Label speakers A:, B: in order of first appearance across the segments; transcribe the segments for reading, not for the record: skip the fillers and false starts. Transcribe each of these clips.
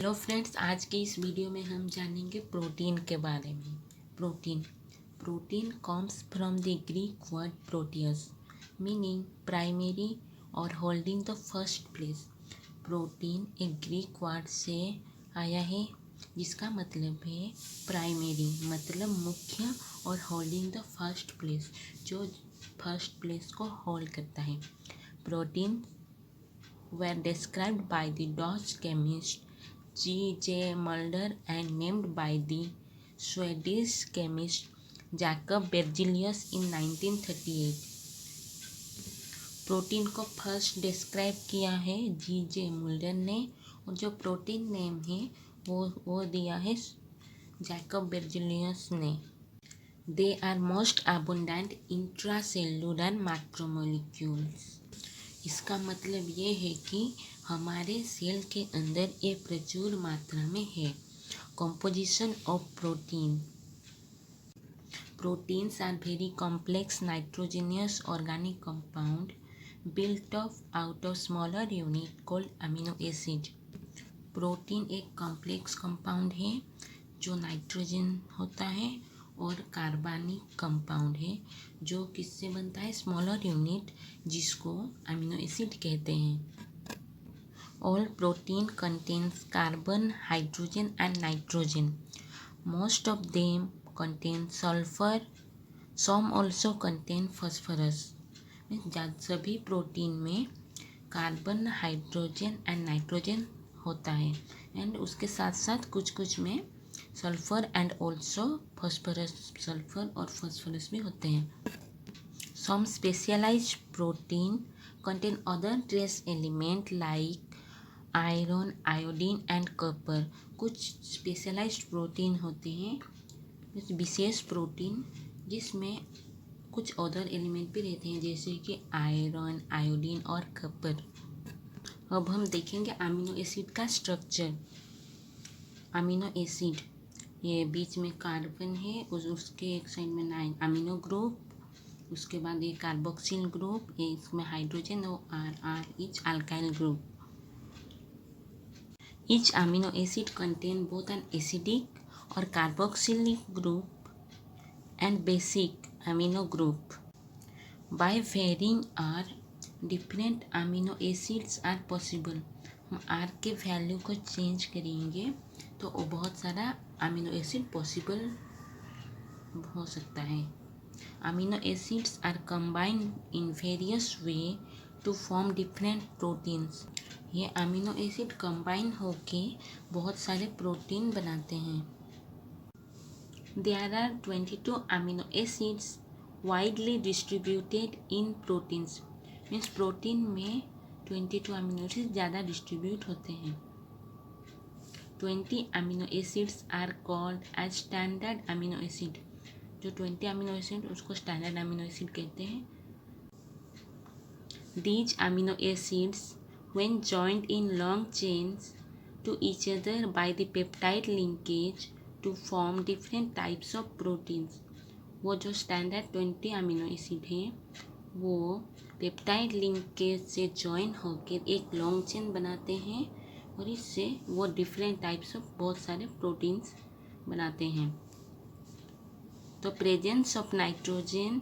A: Hello friends, आज के इस वीडियो में हम जानेंगे प्रोटीन के बारे में। Protein comes from the Greek word proteus meaning primary और holding the first place. Protein एक ग्रीक वर्ड से आया है जिसका मतलब है प्राइमरी मतलब मुख्य और होल्डिंग द फर्स्ट प्लेस जो फर्स्ट प्लेस को होल्ड करता है। Protein were described by the Dutch chemist G.J. Mulder and named by the Swedish chemist Jacob Berzelius in 1938। Protein को फर्स्ट डिस्क्राइब किया है G.J. मुल्डर ने और जो प्रोटीन नेम है वो दिया है जैकब बेर्जेलियस ने। They are most abundant intracellular macromolecules. इसका मतलब ये है कि हमारे सेल के अंदर ये प्रचुर मात्रा में है। Composition of proteins are very complex nitrogenous organic compound built out of smaller unit called amino acid. Protein एक कॉम्प्लेक्स कंपाउंड है जो नाइट्रोजन होता है और कार्बनिक कंपाउंड है जो किससे बनता है, स्मॉलर यूनिट जिसको अमीनो एसिड कहते हैं। All protein contains carbon, hydrogen and nitrogen. Most of them contain sulphur, some also contain phosphorus. सभी प्रोटीन में कार्बन, हाइड्रोजन एंड नाइट्रोजन होता है एंड उसके साथ साथ कुछ में sulphur and also phosphorus, sulphur और फॉस्फोरस भी होते हैं। Some specialised protein contain other trace element like iron, iodine and copper. कुछ स्पेशलाइज्ड प्रोटीन होते हैं, विशेष प्रोटीन जिसमें कुछ अदर एलिमेंट भी रहते हैं जैसे कि आयरन, आयोडीन और कॉपर। अब हम देखेंगे अमीनो एसिड का स्ट्रक्चर। अमीनो एसिड, ये बीच में कार्बन है, उसके एक साइड में 9 अमीनो ग्रुप, उसके बाद ये कार्बोक्सिल ग्रुप, ये इसमें हाइड्रोजन और R each alkyl group. Each amino acid contain both an acidic और carboxylic group and basic amino group. By varying R different amino acids are possible. हम R के value को चेंज करेंगे तो बहुत सारा अमीनो एसिड पॉसिबल हो सकता है। Amino acids are combined in various way to form different proteins. ये अमीनो एसिड कंबाइन होके बहुत सारे प्रोटीन बनाते हैं। There are 22 amino acids widely distributed in proteins. Means protein में 22 अमीनो एसिड ज़्यादा डिस्ट्रीब्यूट होते हैं। 20 amino acids are called as standard amino acid. जो 20 अमीनो एसिड उसको स्टैंडर्ड अमीनो एसिड कहते हैं। These amino acids, when joined in long chains to each other by the peptide linkage to form different types of proteins। वो जो standard 20 amino acid हैं वो peptide linkage से join होकर एक लॉन्ग चेन बनाते हैं और इससे वो डिफरेंट टाइप्स ऑफ बहुत सारे प्रोटीन्स बनाते हैं। तो presence of nitrogen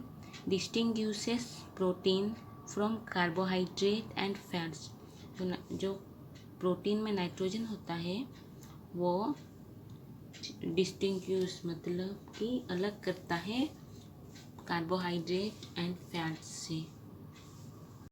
A: distinguishes protein from carbohydrate and fats. जो प्रोटीन में नाइट्रोजन होता है वो डिस्टिंग्विश मतलब कि अलग करता है कार्बोहाइड्रेट एंड फैट्स से।